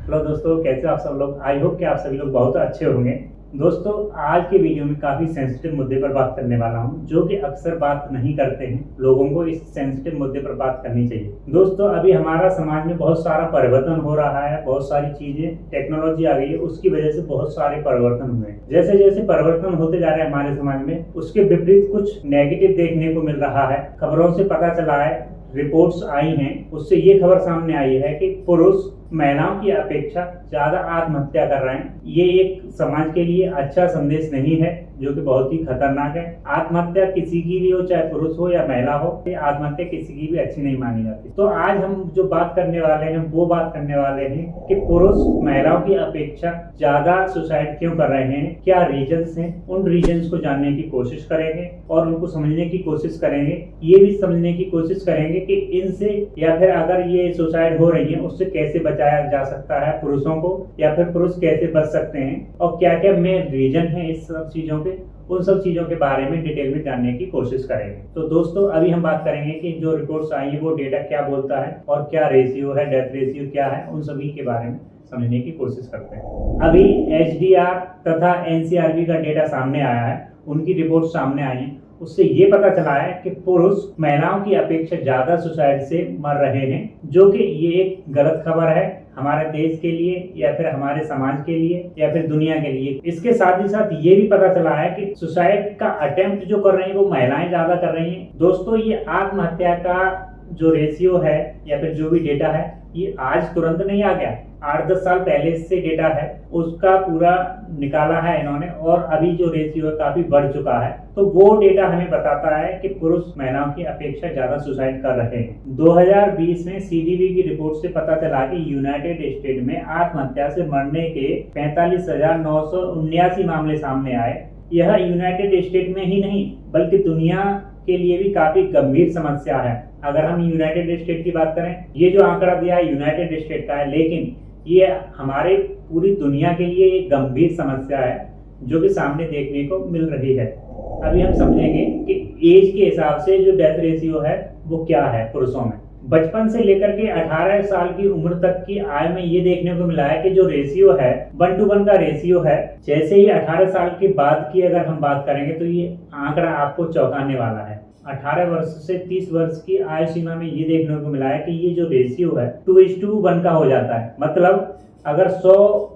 Hello दोस्तों, कैसे आप सब लोग। आई होप कि आप सभी लोग बहुत अच्छे होंगे। दोस्तों, आज के वीडियो में काफ़ी सेंसिटिव मुद्दे पर बात करने वाला हूं, जो कि अक्सर बात नहीं करते हैं। लोगों को इस सेंसिटिव मुद्दे पर बात करनी चाहिए। दोस्तों, अभी हमारा समाज में बहुत सारा परिवर्तन हो रहा है। बहुत सारी चीज़ें, टेक्नोलॉजी आ गई है, उसकी वजह से बहुत सारे परिवर्तन हुए हैं। जैसे जैसे परिवर्तन होते जा रहे हैं हमारे समाज में, उसके विपरीत कुछ नेगेटिव देखने को मिल रहा है। खबरों से पता चला है, रिपोर्ट्स आई हैं, उससे ये खबर सामने आई है कि पुरुष महिलाओं की अपेक्षा ज्यादा आत्महत्या कर रहे हैं। ये एक समाज के लिए अच्छा संदेश नहीं है, जो कि बहुत ही खतरनाक है। आत्महत्या किसी की भी हो, चाहे पुरुष हो या महिला हो, आत्महत्या किसी की भी अच्छी नहीं मानी जाती। तो आज हम जो बात करने वाले हैं वो बात करने वाले हैं कि पुरुष महिलाओं की अपेक्षा ज्यादा सुसाइड क्यों कर रहे हैं, क्या रीजंस हैं। उन रीजंस को जानने की कोशिश करेंगे और उनको समझने की कोशिश करेंगे। ये भी समझने की कोशिश करेंगे कि इनसे, या फिर अगर ये सुसाइड हो रही है, उससे कैसे बचाया जा सकता है पुरुषों को, या फिर पुरुष कैसे बच सकते हैं, और क्या क्या मेन रीजन है इस सब चीजों के। उन सब चीजों के बारे में डिटेल में जानने की कोशिश करेंगे। तो दोस्तों, अभी हम बात करेंगे कि जो रिपोर्ट्स आई है वो डेटा क्या बोलता है और क्या रेशियो है, डेथ रेशियो क्या है, उन सभी के बारे में समझने की कोशिश करते हैं। अभी एचडीआर तथा एनसीआरबी का डेटा सामने आया है, उनकी रिपोर्ट सामने आई है। उससे ये पता चला है कि पुरुष महिलाओं की अपेक्षा ज्यादा सुसाइड से मर रहे हैं, जो कि ये एक गलत खबर है हमारे देश के लिए, या फिर हमारे समाज के लिए, या फिर दुनिया के लिए। इसके साथ ही साथ ये भी पता चला है कि सुसाइड का अटेम्प्ट जो कर रही है वो महिलाएं ज्यादा कर रही हैं। दोस्तों, ये आत्महत्या का जो रेशियो है या फिर जो भी डेटा है, ये आज तुरंत नहीं आ गया। 8-10 साल पहले से डेटा है, उसका पूरा निकाला है इन्होंने, और अभी जो रेशियो है काफी बढ़ चुका है। तो वो डेटा हमें बताता है कि पुरुष महिलाओं की अपेक्षा ज्यादा सुसाइड कर रहे हैं। 2020 में सीडीबी की रिपोर्ट से पता चला कि यूनाइटेड स्टेट में आत्महत्या से मरने के 45,979 मामले सामने आए। यह यूनाइटेड स्टेट में ही नहीं बल्कि दुनिया के लिए भी काफी गंभीर समस्या है। अगर हम यूनाइटेड स्टेट की बात करें, ये जो आंकड़ा दिया है यूनाइटेड स्टेट का है, लेकिन ये हमारे पूरी दुनिया के लिए एक गंभीर समस्या है जो कि सामने देखने को मिल रही है। अभी हम समझेंगे कि एज के हिसाब से जो डेथ रेशियो है वो क्या है पुरुषों में। बचपन से लेकर के 18 साल की उम्र तक की आयु में ये देखने को मिला है कि जो रेशियो है 1:1 का रेशियो है। जैसे ही 18 साल के बाद की अगर हम बात करेंगे तो ये आंकड़ा आपको चौंकाने वाला है। 18 वर्ष से 30 वर्ष की आयु सीमा में ये देखने को मिला है कि ये जो रेशियो है 2:1 का हो जाता है। मतलब अगर 100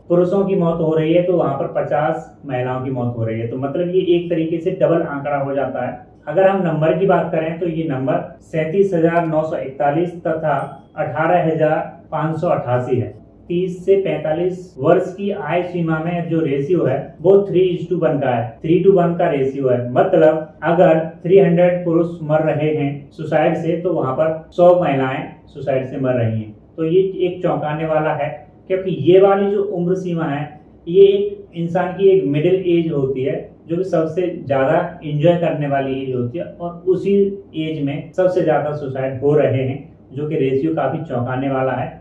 पुरुषों की मौत हो रही है तो वहां पर 50 महिलाओं की मौत हो रही है। तो मतलब ये एक तरीके से डबल आंकड़ा हो जाता है। अगर हम नंबर की बात करें तो ये नंबर 37,941 तथा 18,588 है। 30 से 45 वर्ष की आयु सीमा में जो रेशियो है वो 3:1 का है। 3:1 का रेशियो है। मतलब अगर 300 पुरुष मर रहे हैं सुसाइड से, तो वहां पर 100 महिलाएं सुसाइड से मर रही हैं। तो ये एक चौंकाने वाला है, क्योंकि ये वाली जो उम्र सीमा है ये एक इंसान की एक मिडिल एज होती है, जो कि सबसे ज्यादा एंजॉय करने वाली एज होती है, और उसी एज में सबसे ज्यादा सुसाइड हो रहे हैं, जो कि रेशियो काफी चौंकाने वाला है।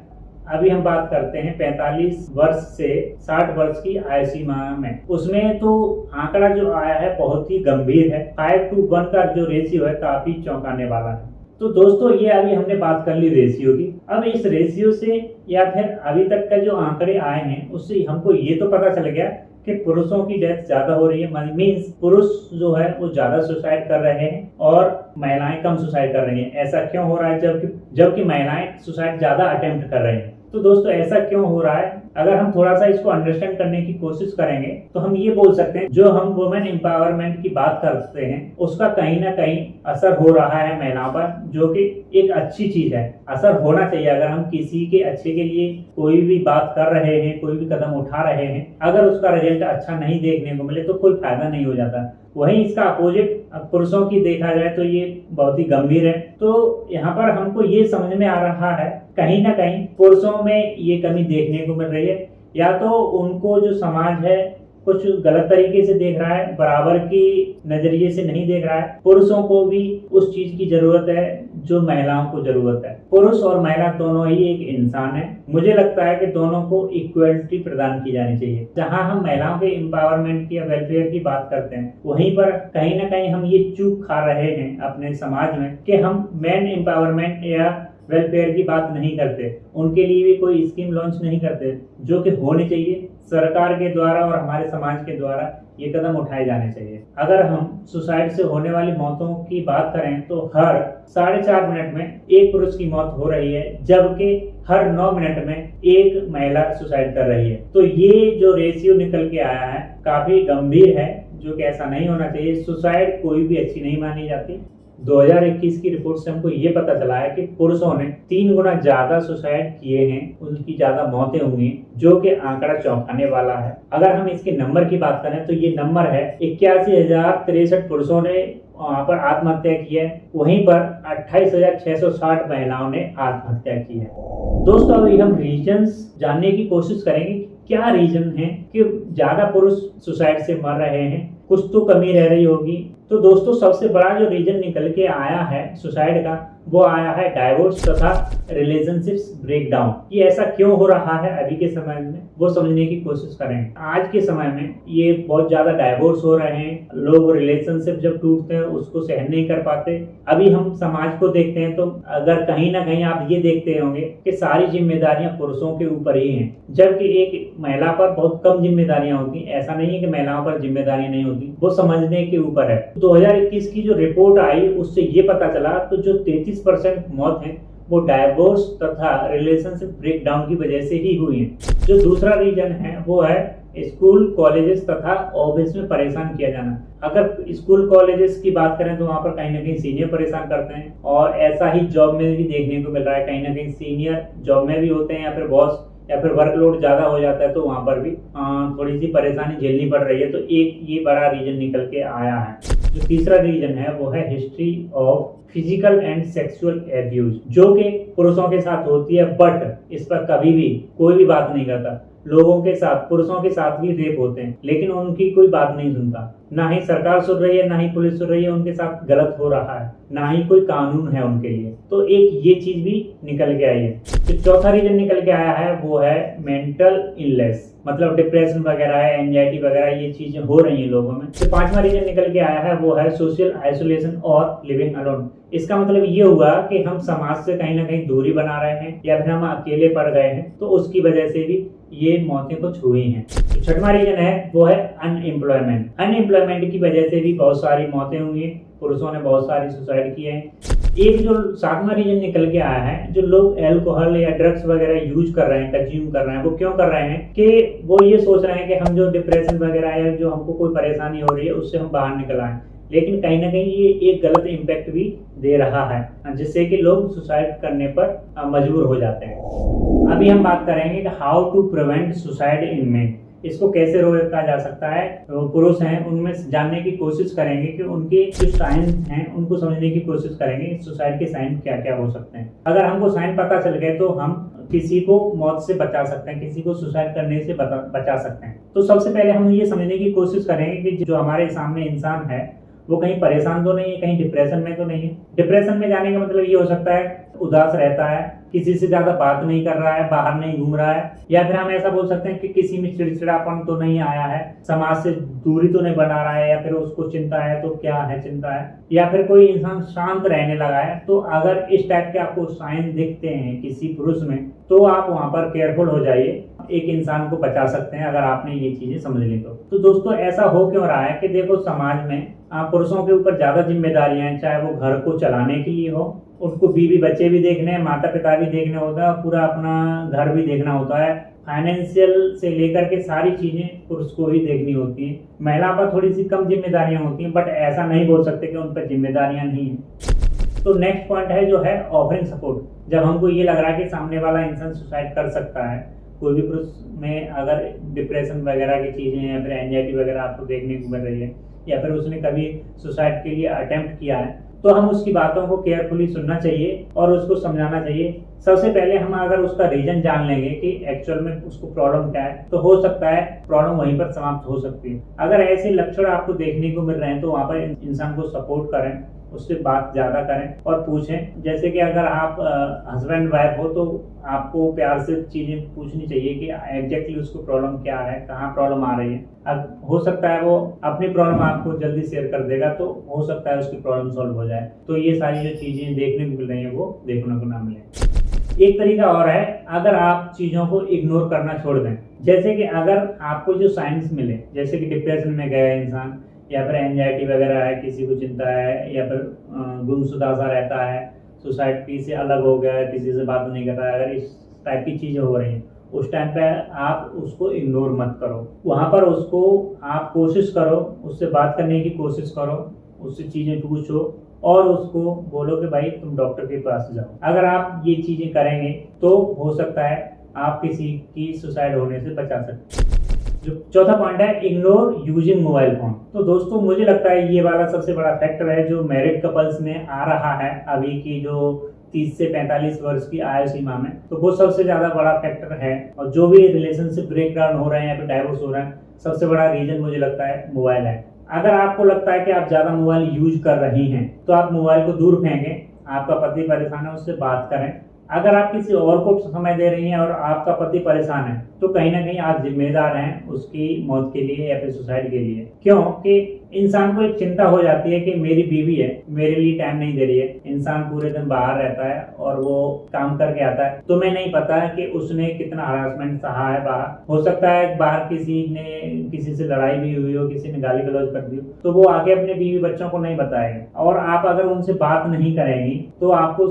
अभी हम बात करते हैं 45 वर्ष से 60 वर्ष की आयु सीमा में। उसमें तो आंकड़ा जो आया है बहुत ही गंभीर है। 5:1 का जो रेशियो है काफी चौंकाने वाला है। तो दोस्तों, ये अभी हमने बात कर ली रेशियो की। अब इस रेशियो से या फिर अभी तक का जो आंकड़े आए हैं उससे हमको ये तो पता चल गया कि पुरुषों की डेथ ज्यादा हो रही है। मीन्स पुरुष जो है वो ज्यादा सुसाइड कर रहे हैं और महिलाएं कम सुसाइड कर रही हैं। ऐसा क्यों हो रहा है जबकि महिलाएं सुसाइड ज्यादा अटेम्प्ट कर रही हैं? तो दोस्तों, ऐसा क्यों हो रहा है? अगर हम थोड़ा सा इसको अंडरस्टैंड करने की कोशिश करेंगे तो हम ये बोल सकते हैं, जो हम वुमेन एम्पावरमेंट की बात करते हैं उसका कहीं ना कहीं असर हो रहा है महिलाओं पर, जो कि एक अच्छी चीज है। असर होना चाहिए। अगर हम किसी के अच्छे के लिए कोई भी बात कर रहे हैं, कोई भी कदम उठा रहे हैं, अगर उसका रिजल्ट अच्छा नहीं देखने को मिले तो कोई फायदा नहीं हो जाता। वहीं इसका अपोजिट पुरुषों की देखा जाए तो ये बहुत ही गंभीर है। तो यहाँ पर हमको ये समझ में आ रहा है कहीं ना कहीं पुरुषों में ये कमी देखने को मिल रही है, या तो उनको जो समाज है कुछ गलत तरीके से देख रहा है, बराबर की नजरिए से नहीं देख रहा है। पुरुषों को भी उस चीज की जरूरत है जो महिलाओं को जरूरत है। पुरुष और महिला दोनों ही एक इंसान है। मुझे लगता है कि दोनों को इक्वलिटी प्रदान की जानी चाहिए। जहां हम महिलाओं के एम्पावरमेंट की या वेलफेयर की बात करते हैं, वहीं पर कहीं ना कहीं हम ये चूक खा रहे हैं अपने समाज में कि हम मेन एम्पावरमेंट या वेलफेयर की बात नहीं करते, उनके लिए भी कोई स्कीम लॉन्च नहीं करते, जो कि होनी चाहिए। सरकार के द्वारा और हमारे समाज के द्वारा ये कदम उठाए जाने चाहिए। अगर हम सुसाइड से होने वाली मौतों की बात करें तो हर 4.5 मिनट में एक पुरुष की मौत हो रही है, जबकि हर 9 मिनट में एक महिला सुसाइड कर रही है। तो ये जो रेशियो निकल के आया है काफी गंभीर है, जो कि ऐसा नहीं होना चाहिए। सुसाइड कोई भी अच्छी नहीं मानी जाती। 2021 की रिपोर्ट से हमको ये पता चला है कि पुरुषों ने 3 गुना ज्यादा सुसाइड किए हैं, उनकी ज्यादा मौतें हुई, जो कि आंकड़ा चौंकाने वाला है। अगर हम इसके नंबर की बात करें तो ये नंबर है 81,063 पुरुषों ने वहां पर आत्महत्या की है, वहीं पर 28,660 महिलाओं ने आत्महत्या की है। दोस्तों, अभी हम रीजंस जानने की कोशिश करेंगे, क्या रीजन है कि ज्यादा पुरुष सुसाइड से मर रहे हैं। कुछ तो कमी रह रही होगी। तो दोस्तों, सबसे बड़ा जो रीजन निकल के आया है सुसाइड का, वो आया है डाइवोर्स तथा रिलेशनशिप्स ब्रेकडाउन। ये ऐसा क्यों हो रहा है अभी के समय में, वो समझने की कोशिश करें। आज के समय में ये बहुत ज्यादा डाइवोर्स हो रहे हैं, लोग रिलेशनशिप जब टूटते हैं उसको सहन नहीं कर पाते। अभी हम समाज को देखते हैं तो अगर कहीं ना कहीं आप ये देखते होंगे कि सारी जिम्मेदारियां पुरुषों के ऊपर ही हैं, जबकि एक महिला पर बहुत कम जिम्मेदारियां होती हैं। ऐसा नहीं है कि महिलाओं पर जिम्मेदारियां नहीं होती, वो समझने के ऊपर है। 2021 की जो रिपोर्ट आई उससे ये पता चला तो जो 33% मौत है वो डाइवोर्स तथा रिलेशनशिप ब्रेकडाउन की वजह से ही हुई है। जो दूसरा रीजन है वो है स्कूल कॉलेजेस तथा ऑफिस में परेशान किया जाना। अगर स्कूल कॉलेजेस की बात करें तो वहां पर कहीं ना कहीं सीनियर परेशान करते हैं, और ऐसा ही जॉब में भी देखने को मिल रहा है। कहीं ना कहीं सीनियर जॉब में भी होते हैं, या फिर बॉस, या फिर वर्कलोड ज्यादा हो जाता है तो वहां पर भी थोड़ी सी परेशानी झेलनी पड़ रही है। तो एक ये बड़ा रीजन निकल के आया है। जो तीसरा रीजन है वो है history of physical and sexual abuse, जो कि पुरुषों के साथ होती है, बट इस पर कभी भी कोई भी बात नहीं करता। लोगों के साथ, पुरुषों के साथ भी रेप होते हैं, लेकिन उनकी कोई बात नहीं सुनता। ना ही सरकार सुन रही है, ना ही पुलिस सुन रही है, उनके साथ गलत हो रहा है, ना ही कोई कानून है उनके लिए। तो एक ये चीज भी निकल के आई है। जो चौथा रीजन निकल के आया है वो है मेंटल इलनेस, मतलब डिप्रेशन वगैरह है, एंजाइटी वगैरह, ये चीजें हो रही हैं लोगों में। जो पांचवा रीजन निकल के आया है वो है सोशल आइसोलेशन और लिविंग अलोन। इसका मतलब ये हुआ कि हम समाज से कहीं ना कहीं दूरी बना रहे हैं, या फिर हम अकेले पड़ गए हैं, तो उसकी वजह से भी ये मौतें कुछ हुई हैं। तो छठवां रीजन है वो है अनएम्प्लॉयमेंट। अनएम्प्लॉयमेंट की वजह से भी बहुत सारी मौतें हुई हैं, पुरुषों ने बहुत सारी सुसाइड किए हैं। एक जो सातवां रीजन निकल के आया है, जो लोग अल्कोहल या ड्रग्स वगैरह यूज कर रहे हैं, कंज्यूम कर रहे हैं, वो क्यों कर रहे हैं कि वो ये सोच रहे हैं कि हम जो डिप्रेशन वगैरह है, जो हमको कोई परेशानी हो रही है, उससे हम बाहर निकल आए। लेकिन कहीं ना कहीं ये एक गलत इम्पैक्ट भी दे रहा है, जिससे कि लोग सुसाइड करने पर मजबूर हो जाते हैं। अभी हम बात करेंगे कि how to prevent suicide in men. इसको कैसे रोका जा सकता है। तो पुरुष हैं उनमें जानने की कोशिश करेंगे कि उनके जो साइन हैं उनको समझने की कोशिश करेंगे, सुसाइड के साइन क्या क्या हो सकते हैं। अगर हमको साइन पता चल गए तो हम किसी को मौत से बचा सकते हैं, किसी को सुसाइड करने से बचा सकते हैं। तो सबसे पहले हम ये समझने की कोशिश करेंगे कि जो हमारे सामने इंसान है वो कहीं परेशान तो नहीं है, कहीं डिप्रेशन में तो नहीं है। डिप्रेशन में जाने का मतलब ये हो सकता है उदास रहता है, किसी से ज्यादा बात नहीं कर रहा है, बाहर नहीं घूम रहा है, या फिर हम ऐसा बोल सकते हैं कि किसी में चिड़चिड़ापन तो नहीं आया है, समाज से दूरी तो नहीं बना रहा है, या फिर उसको चिंता है तो क्या है चिंता है, या फिर कोई इंसान शांत रहने लगा है। तो अगर इस टाइप के आपको साइन दिखते हैं किसी पुरुष में तो आप वहां पर केयरफुल हो जाइए, एक इंसान को बचा सकते हैं अगर आपने ये चीजें समझ ली तो दोस्तों ऐसा हो क्यों रहा है कि देखो समाज में पुरुषों के ऊपर ज्यादा जिम्मेदारियां हैं, चाहे वो घर को चलाने के लिए हो, उनको बीवी बच्चे भी देखने हैं, माता पिता भी देखने होता है, पूरा अपना घर भी देखना होता है, फाइनेंशियल से लेकर के सारी चीजें पुरुष को ही देखनी होती है। महिला पर थोड़ी सी कम जिम्मेदारियां होती हैं, बट ऐसा नहीं बोल सकते कि उन पर जिम्मेदारियां नहीं है। तो नेक्स्ट पॉइंट है जो है ऑफरिंग सपोर्ट। जब हमको ये लग रहा है कि सामने वाला इंसान सुसाइड कर सकता है, कोई भी पुरुष में अगर डिप्रेशन वगैरह की चीजें या फिर एंजाइटी वगैरह आपको देखने को मिल रही है, या फिर उसने कभी सुसाइड के लिए अटेम्प्ट किया है, तो हम उसकी बातों को केयरफुली सुनना चाहिए और उसको समझाना चाहिए। सबसे पहले हम अगर उसका रीजन जान लेंगे कि एक्चुअल में उसको प्रॉब्लम क्या है, तो हो सकता है प्रॉब्लम वहीं पर समाप्त हो सकती है। अगर ऐसे लक्षण आपको देखने को मिल रहे हैं तो वहां पर इंसान को सपोर्ट करें, उससे बात ज़्यादा करें और पूछें। जैसे कि अगर आप हस्बैंड वाइफ हो तो आपको प्यार से चीज़ें पूछनी चाहिए कि एग्जैक्टली उसको प्रॉब्लम क्या है, कहाँ प्रॉब्लम आ रही है। अब हो सकता है वो अपनी प्रॉब्लम आपको जल्दी शेयर कर देगा, तो हो सकता है उसकी प्रॉब्लम सॉल्व हो जाए। तो ये सारी जो चीज़ें देखने को मिल रही हैं वो देखने को ना मिले। एक तरीका और है, अगर आप चीज़ों को इग्नोर करना छोड़ दें। जैसे कि अगर आपको जो साइंस मिले, जैसे कि डिप्रेशन में गया इंसान, या फिर एंजाइटी वगैरह है, किसी को चिंता है, या फिर गुमशुदा सा रहता है, सोसाइटी से अलग हो गया है, किसी से बात नहीं कर रहा है, अगर इस टाइप की चीज़ें हो रही हैं, उस टाइम पे आप उसको इग्नोर मत करो। वहाँ पर उसको आप कोशिश करो, उससे बात करने की कोशिश करो, उससे चीज़ें पूछो और उसको बोलो कि भाई तुम डॉक्टर के पास जाओ। अगर आप ये चीज़ें करेंगे तो हो सकता है आप किसी की सुसाइड होने से बचा सकते हैं। जो चौथा पॉइंट है, इग्नोर यूजिंग मोबाइल फोन। तो दोस्तों मुझे लगता है ये वाला सबसे बड़ा फैक्टर है जो मैरिड कपल्स में आ रहा है अभी की जो 30 से 45 वर्ष की आयु सीमा में, तो वो सबसे ज़्यादा बड़ा फैक्टर है। और जो भी रिलेशनशिप ब्रेक डाउन हो रहे हैं या फिर डाइवोर्स हो रहे हैं, सबसे बड़ा रीजन मुझे लगता है मोबाइल है। अगर आपको लगता है कि आप ज़्यादा मोबाइल यूज कर रही हैं तो आप मोबाइल को दूर फेंकें। आपका पति परेशान है, उससे बात करें। अगर आप किसी और को समय दे रही हैं और आपका पति परेशान है तो कहीं ना कहीं आप जिम्मेदार हैं उसकी मौत के लिए या फिर सुसाइड के लिए। क्यों कि इंसान को एक चिंता हो जाती है कि मेरी बीवी है, मेरे लिए टाइम नहीं दे रही है। इंसान पूरे दिन बाहर रहता है और वो काम करके आता है, तुम्हें नहीं पता कि उसने कितना हरासमेंट सहा है बाहर। हो सकता है बाहर किसी से लड़ाई भी हुई हो, किसी ने गाली गलौज कर दी हो, तो वो आगे अपने बीवी बच्चों को नहीं बताएगा। और आप अगर उनसे बात नहीं करेंगी तो आपको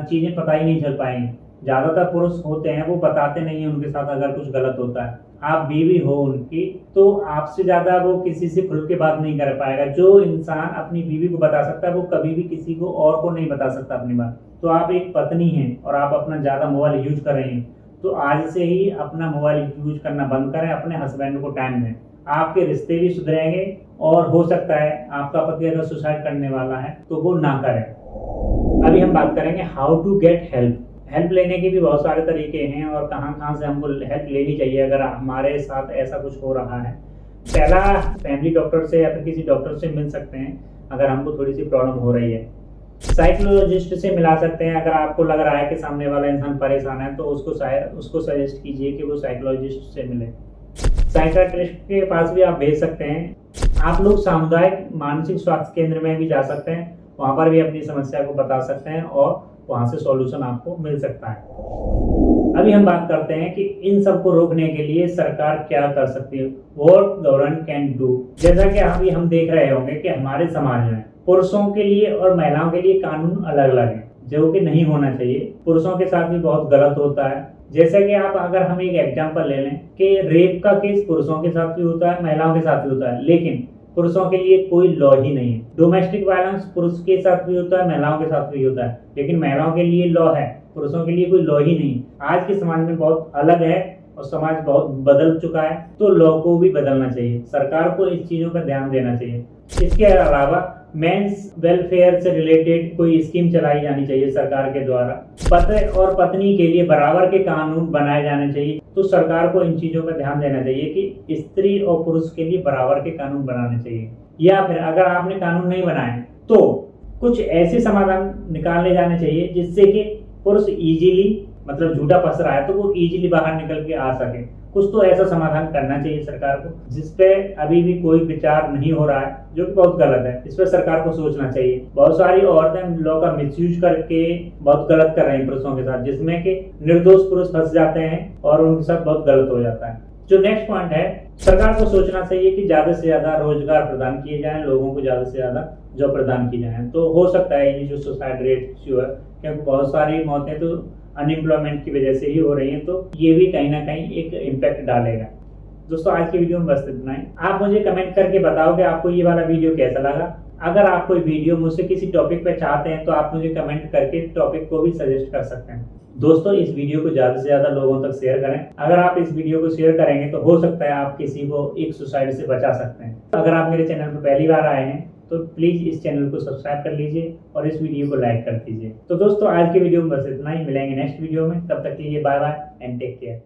चीजें पता ही नहीं चल पाएंगी। ज्यादातर पुरुष होते हैं वो बताते नहीं है उनके साथ अगर कुछ गलत होता है। आप बीवी हो उनकी तो आपसे ज्यादा वो किसी से खुल के बात नहीं कर पाएगा। जो इंसान अपनी बीवी को बता सकता है वो कभी भी किसी को और को नहीं बता सकता अपनी बात। तो आप एक पत्नी हैं और आप अपना ज्यादा मोबाइल यूज कर रही हैं, तो आज से ही अपना मोबाइल यूज करना बंद करें, अपने हस्बैंड को टाइम दें। आपके रिश्ते भी सुधरेंगे और हो सकता है आपका पति अगर सुसाइड करने वाला है तो वो ना करे। अभी हम बात करेंगे how to get help. Help लेने के भी बहुत सारे तरीके हैं और कहाँ से हमको हेल्प लेनी चाहिए अगर हमारे साथ ऐसा कुछ हो रहा है। पहला, फैमिली डॉक्टर से या फिर किसी डॉक्टर से मिल सकते हैं अगर हमको थोड़ी सी प्रॉब्लम हो रही है। साइकोलॉजिस्ट से मिला सकते हैं अगर आपको लग रहा है कि सामने वाला इंसान परेशान है तो उसको सजेस्ट कीजिए कि वो साइकोलॉजिस्ट से मिले। साइकियाट्रिस्ट के पास भी आप भेज सकते हैं। आप लोग सामुदायिक मानसिक स्वास्थ्य केंद्र में भी जा सकते हैं, वहाँ पर भी अपनी समस्या को बता सकते हैं और वहाँ से सॉल्यूशन आपको मिल सकता है। अभी हम बात करते हैं कि इन सब को रोकने के लिए सरकार क्या कर सकती है, व्हाट गवर्नमेंट कैन डू। जैसा कि अभी हम देख रहे होंगे कि हमारे समाज में पुरुषों के लिए और महिलाओं के लिए कानून अलग अलग है, जो कि नहीं होना चाहिए। पुरुषों के साथ भी बहुत गलत होता है। जैसे कि अगर हम एक एग्जांपल ले लें कि रेप का केस पुरुषों के साथ भी होता है, महिलाओं के साथ भी होता है, लेकिन पुरुषों के लिए कोई लॉ ही नहीं है। डोमेस्टिक वायलेंस पुरुष के साथ भी होता है, महिलाओं के साथ भी होता है, लेकिन महिलाओं के लिए लॉ है, पुरुषों के लिए कोई लॉ ही नहीं। आज के समाज में बहुत अलग है और समाज बहुत बदल चुका है, तो लॉ को भी बदलना चाहिए। सरकार को इस चीजों पर ध्यान देना चाहिए। इसके अलावा मेंस वेलफेयर से रिलेटेड कोई स्कीम चलाई जानी चाहिए सरकार के द्वारा। पति और पत्नी के लिए बराबर के कानून बनाए जाने चाहिए। तो सरकार को इन चीजों पर ध्यान देना चाहिए कि स्त्री और पुरुष के लिए बराबर के कानून बनाने चाहिए। या फिर अगर आपने कानून नहीं बनाए तो कुछ ऐसे समाधान निकाले जाने चाहिए जिससे कि पुरुष इजीली, मतलब झूठा फंस रहा है तो वो इजीली बाहर निकल के आ सके। कुछ तो ऐसा समाधान करना चाहिए सरकार को, जिसपे अभी भी कोई विचार नहीं हो रहा है, जो कि बहुत गलत है। इस पर सरकार को सोचना चाहिए। बहुत सारी औरतें लॉ का मिसयूज करके बहुत गलत कर रही हैं पुरुषों के साथ, जिसमें कि निर्दोष पुरुष फंस जाते हैं और उनके साथ बहुत गलत हो जाता है। जो नेक्स्ट पॉइंट है, सरकार को सोचना चाहिए कि ज्यादा से ज्यादा रोजगार प्रदान किए जाएं, लोगों को ज्यादा से ज्यादा जॉब प्रदान की जाए। तो हो सकता है ये जो सुसाइड रेट जो है, क्योंकि बहुत सारी मौतें तो अनएम्प्लॉयमेंट की वजह से ही हो रही हैं, तो ये भी कहीं ना कहीं एक इम्पैक्ट डालेगा। दोस्तों आज की वीडियो में बस इतना ही। आप मुझे कमेंट करके बताओ कि आपको ये वाला वीडियो कैसा लगा। अगर आप कोई वीडियो मुझसे किसी टॉपिक पे चाहते हैं तो आप मुझे कमेंट करके टॉपिक को भी सजेस्ट कर सकते हैं। दोस्तों इस वीडियो को ज्यादा से ज्यादा लोगों तक शेयर करें। अगर आप इस वीडियो को शेयर करेंगे तो हो सकता है आप किसी को एक सुसाइड से बचा सकते हैं। अगर आप मेरे चैनल पर पहली बार आए हैं तो प्लीज इस चैनल को सब्सक्राइब कर लीजिए और इस वीडियो को लाइक कर दीजिए। तो दोस्तों आज के वीडियो में बस इतना ही। मिलेंगे नेक्स्ट वीडियो में, तब तक के लिए bye bye and take care.